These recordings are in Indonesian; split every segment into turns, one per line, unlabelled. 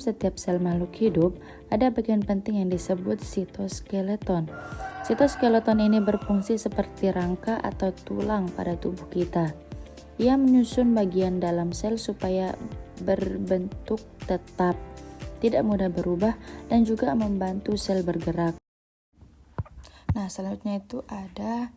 setiap sel makhluk hidup, ada bagian penting yang disebut sitoskeleton. Sitoskeleton ini berfungsi seperti rangka atau tulang pada tubuh kita. Ia menyusun bagian dalam sel supaya berbentuk tetap, tidak mudah berubah, dan juga membantu sel bergerak. Nah, selanjutnya itu ada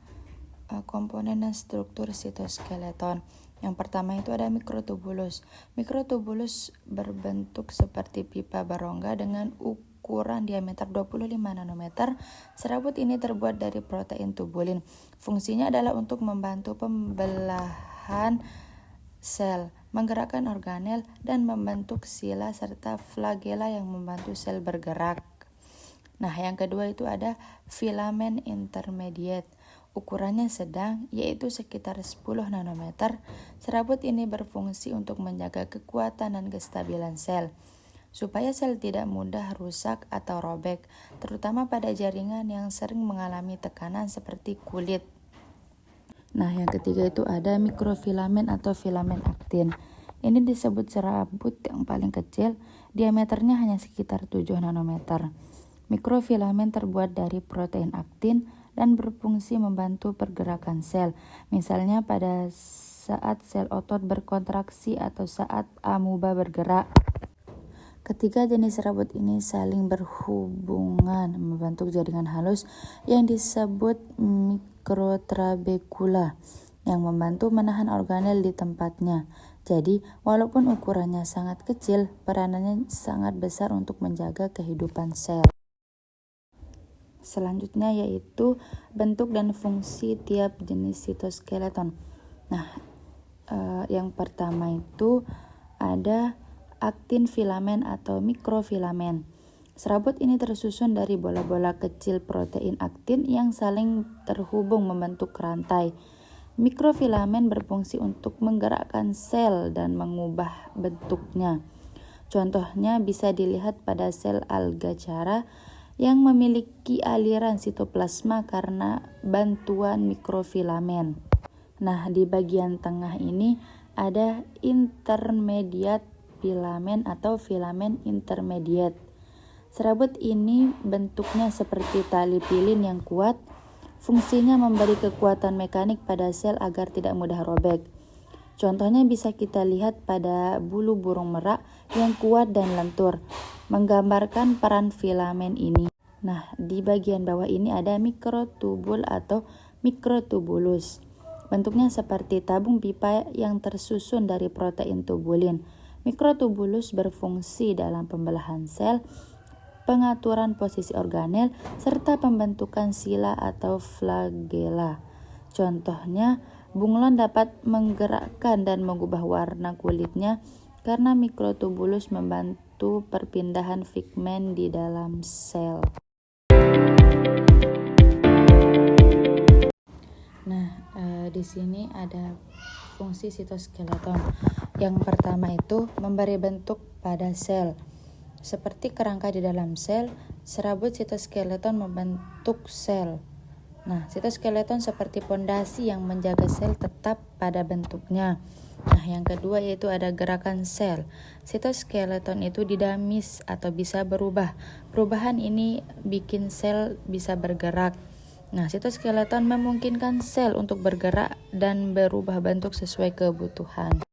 komponen dan struktur sitoskeleton. Yang pertama itu ada mikrotubulus. Mikrotubulus berbentuk seperti pipa berongga dengan ukuran diameter 25 nanometer. Serabut ini terbuat dari protein tubulin. Fungsinya adalah untuk membantu pembelahan sel, menggerakkan organel, dan membentuk sila serta flagela yang membantu sel bergerak. Nah, yang kedua itu ada filamen intermediate. Ukurannya sedang, yaitu sekitar 10 nanometer. Serabut ini berfungsi untuk menjaga kekuatan dan kestabilan sel, supaya sel tidak mudah rusak atau robek, terutama pada jaringan yang sering mengalami tekanan seperti kulit. Nah, yang ketiga itu ada mikrofilamen atau filamen aktin. Ini disebut serabut yang paling kecil, diameternya hanya sekitar 7 nanometer. Mikrofilamen terbuat dari protein aktin dan berfungsi membantu pergerakan sel, misalnya pada saat sel otot berkontraksi atau saat amuba bergerak. Ketiga jenis serabut ini saling berhubungan membentuk jaringan halus yang disebut mikrotrabekula yang membantu menahan organel di tempatnya. Jadi, walaupun ukurannya sangat kecil, peranannya sangat besar untuk menjaga kehidupan sel. Selanjutnya yaitu bentuk dan fungsi tiap jenis sitoskeleton. Nah, yang pertama itu ada aktin filamen atau mikrofilamen. Serabut ini tersusun dari bola-bola kecil protein aktin yang saling terhubung membentuk rantai. Mikrofilamen berfungsi untuk menggerakkan sel dan mengubah bentuknya. Contohnya bisa dilihat pada sel alga cara yang memiliki aliran sitoplasma karena bantuan mikrofilamen. Nah, di bagian tengah ini ada intermediate filamen atau filamen intermediate. Serabut ini bentuknya seperti tali pilin yang kuat. Fungsinya memberi kekuatan mekanik pada sel agar tidak mudah robek. Contohnya bisa kita lihat pada bulu burung merak yang kuat dan lentur, menggambarkan peran filamen ini. Nah, di bagian bawah ini ada mikrotubul atau mikrotubulus. Bentuknya seperti tabung pipa yang tersusun dari protein tubulin. Mikrotubulus berfungsi dalam pembelahan sel, pengaturan posisi organel, serta pembentukan sila atau flagela. Contohnya, bunglon dapat menggerakkan dan mengubah warna kulitnya karena mikrotubulus membantu perpindahan pigmen di dalam sel. Nah, di sini ada fungsi sitoskeleton. Yang pertama itu memberi bentuk pada sel. Seperti kerangka di dalam sel, serabut sitoskeleton membentuk sel. Nah, sitoskeleton seperti pondasi yang menjaga sel tetap pada bentuknya. Nah, yang kedua yaitu ada gerakan sel. Sitoskeleton itu dinamis atau bisa berubah. Perubahan ini bikin sel bisa bergerak. Nah, sitoskeleton memungkinkan sel untuk bergerak dan berubah bentuk sesuai kebutuhan.